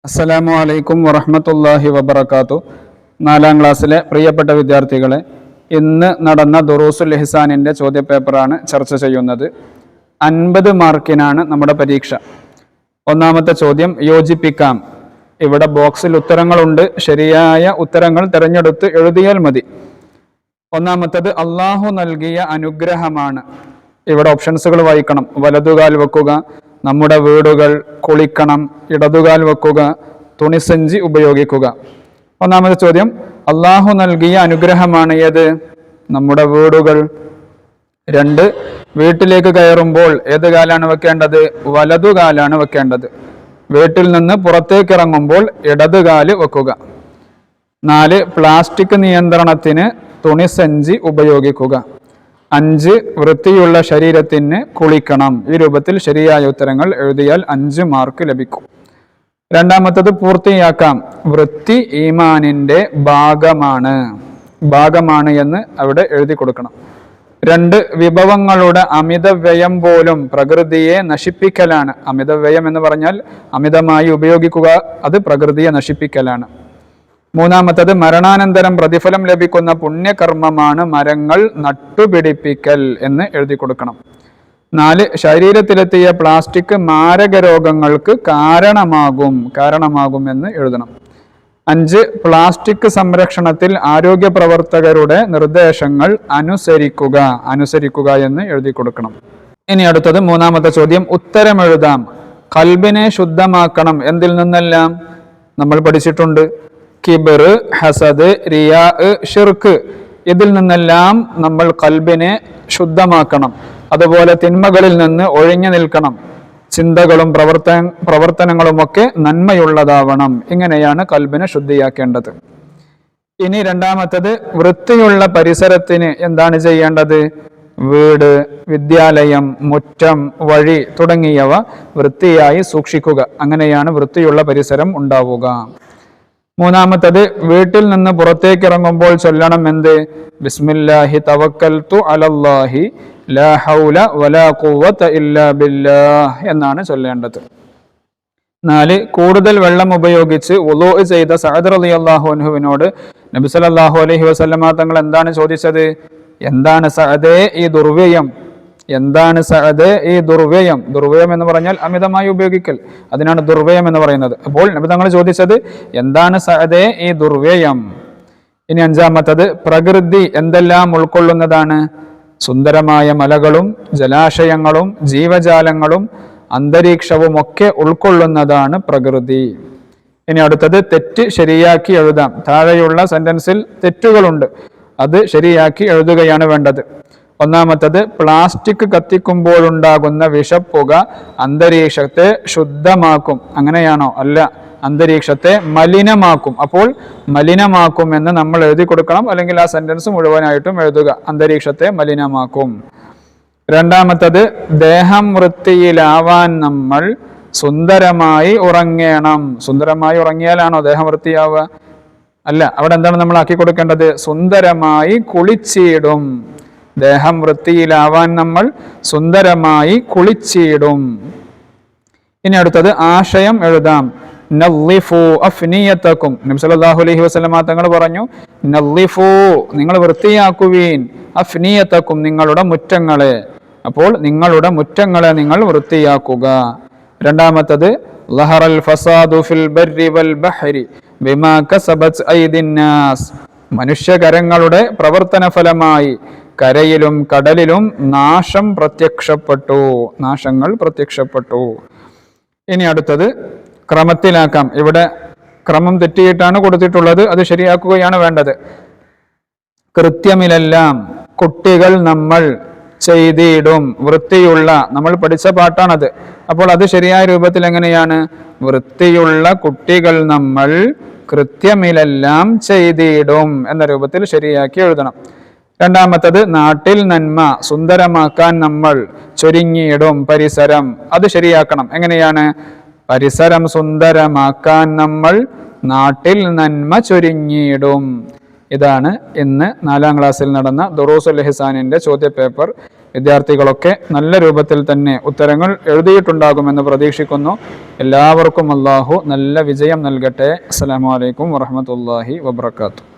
അസ്സലാമു അലൈക്കും വറഹ്മത്തുള്ളാഹി വബറകാതുഹു. 4ാം ക്ലാസ്സിലെ പ്രിയപ്പെട്ട വിദ്യാർത്ഥികളെ, ഇന്ന് നടന്ന ദുറൂസുൽ ഇഹ്സാനിൻ്റെ ചോദ്യപേപ്പറാണ് ചർച്ച ചെയ്യുന്നത്. 50 മാർക്കിനാണ് നമ്മുടെ പരീക്ഷ. ഒന്നാമത്തെ ചോദ്യം യോജിപ്പിക്കാം. ഇവിടെ ബോക്സിൽ ഉത്തരങ്ങളുണ്ട്. ശരിയായ ഉത്തരങ്ങൾ തിരഞ്ഞെടുത്ത് എഴുതിയാൽ മതി. ഒന്നാമത്തത് അള്ളാഹു നൽകിയ അനുഗ്രഹമാണ്. ഇവിടെ ഓപ്ഷൻസുകൾ വായിക്കണം. വലതുകാൽ വെക്കുക, നമ്മുടെ വീടുകൾ, കുളിക്കണം, ഇടതുകാൽ വെക്കുക, തുണിസഞ്ചി ഉപയോഗിക്കുക. ഒന്നാമത്തെ ചോദ്യം അള്ളാഹു നൽകിയ അനുഗ്രഹമാണ് ഏത്? നമ്മുടെ വീടുകൾ. 2, വീട്ടിലേക്ക് കയറുമ്പോൾ ഏത് കാലാണ് വെക്കേണ്ടത്? വലതുകാലാണ് വെക്കേണ്ടത്. വീട്ടിൽ നിന്ന് പുറത്തേക്ക് ഇറങ്ങുമ്പോൾ ഇടതുകാല് വെക്കുക. 4, പ്ലാസ്റ്റിക് നിയന്ത്രണത്തിന് തുണിസഞ്ചി ഉപയോഗിക്കുക. 5, വൃത്തിയുള്ള ശരീരത്തിന് കുളിക്കണം. ഈ രൂപത്തിൽ ശരിയായ ഉത്തരങ്ങൾ എഴുതിയാൽ 5 മാർക്ക് ലഭിക്കും. രണ്ടാമത്തത് പൂർത്തിയാക്കാം. വൃത്തി ഈമാനിൻ്റെ ഭാഗമാണ് എന്ന് അവിടെ എഴുതി കൊടുക്കണം. 2, വിഭവങ്ങളുടെ അമിതവ്യയം പോലും പ്രകൃതിയെ നശിപ്പിക്കലാണ്. അമിതവ്യയം എന്ന് പറഞ്ഞാൽ അമിതമായി ഉപയോഗിക്കുക, അത് പ്രകൃതിയെ നശിപ്പിക്കലാണ്. 3, മരണാനന്തരം പ്രതിഫലം ലഭിക്കുന്ന പുണ്യകർമ്മമാണ് മരങ്ങൾ നട്ടുപിടിപ്പിക്കൽ എന്ന് എഴുതി കൊടുക്കണം. 4, ശരീരത്തിലെത്തിയ പ്ലാസ്റ്റിക് മാരക രോഗങ്ങൾക്ക് കാരണമാകും എന്ന് എഴുതണം. 5, പ്ലാസ്റ്റിക് സംരക്ഷണത്തിൽ ആരോഗ്യ പ്രവർത്തകരുടെ നിർദ്ദേശങ്ങൾ അനുസരിക്കുക എന്ന് എഴുതി കൊടുക്കണം. ഇനി അടുത്തത് 3ാമത്തെ ചോദ്യം. ഉത്തരം എഴുതാം. ഖൽബിനെ ശുദ്ധമാക്കണം. എന്തിൽ നിന്നെല്ലാം? നമ്മൾ പഠിച്ചിട്ടുണ്ട്. കിബർ, ഹസദ്, റിയാ, ഷിർക്ക്, ഇതിൽ നിന്നെല്ലാം നമ്മൾ ഖൽബിനെ ശുദ്ധമാക്കണം. അതുപോലെ തിന്മകളിൽ നിന്ന് ഒഴിഞ്ഞു നിൽക്കണം. ചിന്തകളും പ്രവർത്തനങ്ങളുമൊക്കെ നന്മയുള്ളതാവണം. ഇങ്ങനെയാണ് ഖൽബിനെ ശുദ്ധിയാക്കേണ്ടത്. ഇനി രണ്ടാമത്തത് വൃത്തിയുള്ള പരിസരത്തിന് എന്താണ് ചെയ്യേണ്ടത്? വീട്, വിദ്യാലയം, മുറ്റം, വഴി തുടങ്ങിയവ വൃത്തിയായി സൂക്ഷിക്കുക. അങ്ങനെയാണ് വൃത്തിയുള്ള പരിസരം ഉണ്ടാവുക. 3ാമത്തത് വീട്ടിൽ നിന്ന് പുറത്തേക്ക് ഇറങ്ങുമ്പോൾ ചൊല്ലണം എന്ത്? ബിസ്മില്ലാഹി തവക്കൽതു അലല്ലാഹി ലാ ഹൗല വലാ ഖുവത ഇല്ലാ ബില്ലാഹ് എന്നാണ് ചൊല്ലേണ്ടത്. 4, കൂടുതൽ വെള്ളം ഉപയോഗിച്ച് വുളൂ ചെയ്ത സഅദ് റളിയല്ലാഹു അൻഹുവിനോട് നബി സല്ലല്ലാഹു അലൈഹി വസല്ലമ തങ്ങൾ എന്താണ് ചോദിച്ചത്? എന്താണ് സഅദേ ഈ ദുർവ്യയം? എന്താണ് സഅദേ ഈ ദുർവ്യയം? ദുർവ്യയം എന്ന് പറഞ്ഞാൽ അമിതമായി ഉപയോഗിക്കൽ, അതിനാണ് ദുർവ്യയം എന്ന് പറയുന്നത്. അപ്പോൾ നബി തങ്ങൾ ചോദിച്ചത് എന്താണ് സഅദേ ഈ ദുർവ്യയം? ഇനി 5ാമത്തത് പ്രകൃതി എന്തെല്ലാം ഉൾക്കൊള്ളുന്നതാണ്? സുന്ദരമായ മലകളും ജലാശയങ്ങളും ജീവജാലങ്ങളും അന്തരീക്ഷവും ഒക്കെ ഉൾക്കൊള്ളുന്നതാണ് പ്രകൃതി. ഇനി അടുത്തത് തെറ്റ് ശരിയാക്കി എഴുതാം. താഴെയുള്ള സെന്റൻസിൽ തെറ്റുകളുണ്ട്, അത് ശരിയാക്കി എഴുതുകയാണ് വേണ്ടത്. 1ാമത്തത് പ്ലാസ്റ്റിക് കത്തിക്കുമ്പോഴുണ്ടാകുന്ന വിഷപ്പുക അന്തരീക്ഷത്തെ ശുദ്ധമാക്കും. അങ്ങനെയാണോ? അല്ല, അന്തരീക്ഷത്തെ മലിനമാക്കും. അപ്പോൾ മലിനമാക്കും എന്ന് നമ്മൾ എഴുതി കൊടുക്കണം, അല്ലെങ്കിൽ ആ സെന്റൻസ് മുഴുവനായിട്ടും എഴുതുക. അന്തരീക്ഷത്തെ മലിനമാക്കും. 2ാമത്തത് ദേഹം വൃത്തിയിലാവാൻ നമ്മൾ സുന്ദരമായി ഉറങ്ങണം. സുന്ദരമായി ഉറങ്ങിയാലാണോ ദേഹം വൃത്തിയാവുക? അല്ല, അവിടെ എന്താണ് നമ്മൾ ആക്കി കൊടുക്കേണ്ടത്? സുന്ദരമായി കുളിച്ചിടും. ദേഹം വൃത്തിയിലാവാൻ നമ്മൾ സുന്ദരമായി കുളിച്ചിടും. ഇനി അടുത്തത് ആശയം എഴുതാം. നള്ളിഫു അഫ്നിയതക്കും. നബി സല്ലല്ലാഹു അലൈഹി വസല്ലമ തങ്ങൾ പറഞ്ഞു, നള്ളിഫു, നിങ്ങൾ വൃത്തിയാക്കുവീൻ, അഫ്നിയതക്കും, നിങ്ങളുടെ മുറ്റങ്ങളെ. അപ്പോൾ നിങ്ങളുടെ മുറ്റങ്ങളെ നിങ്ങൾ വൃത്തിയാക്കുക. 2ാമത്തത് ലഹറൽ ഫസാദു ഫിൽ ബർരി വൽ ബഹരി ബിമാ കസബത് ഐദിൻ നാസ്. മനുഷ്യകരങ്ങളുടെ പ്രവർത്തന ഫലമായി കരയിലും കടലിലും നാശങ്ങൾ പ്രത്യക്ഷപ്പെട്ടു. ഇനി അടുത്തത് ക്രമത്തിലാക്കാം. ഇവിടെ ക്രമം തെറ്റിയിട്ടാണ് കൊടുത്തിട്ടുള്ളത്, അത് ശരിയാക്കുകയാണ് വേണ്ടത്. കൃത്യമിലെല്ലാം കുട്ടികൾ നമ്മൾ ചെയ്തിടും. വൃത്തിയുള്ള, നമ്മൾ പഠിച്ച പാട്ടാണത്. അപ്പോൾ അത് ശരിയായ രൂപത്തിൽ എങ്ങനെയാണ്? വൃത്തിയുള്ള കുട്ടികൾ നമ്മൾ കൃത്യമിലെല്ലാം ചെയ്തിടും എന്ന രൂപത്തിൽ ശരിയാക്കി എഴുതണം. 2ാമത്തത് നാട്ടിൽ നന്മ സുന്ദരമാക്കാൻ നമ്മൾ ചൊരിഞ്ഞിടും പരിസരം. അത് ശരിയാക്കണം. എങ്ങനെയാണ്? പരിസരം സുന്ദരമാക്കാൻ നമ്മൾ നാട്ടിൽ നന്മ ചൊരിഞ്ഞിടും. ഇതാണ് ഇന്ന് 4ാം ക്ലാസ്സിൽ നടന്ന ദുറൂസുൽ ഇഹ്സാനിൻ്റെ ചോദ്യപേപ്പർ. വിദ്യാർത്ഥികളൊക്കെ നല്ല രൂപത്തിൽ തന്നെ ഉത്തരങ്ങൾ എഴുതിയിട്ടുണ്ടാകുമെന്ന് പ്രതീക്ഷിക്കുന്നു. എല്ലാവർക്കും അല്ലാഹു നല്ല വിജയം നൽകട്ടെ. അസ്സലാമു അലൈക്കും വറഹ്മത്തുള്ളാഹി വബറകാതുഹു.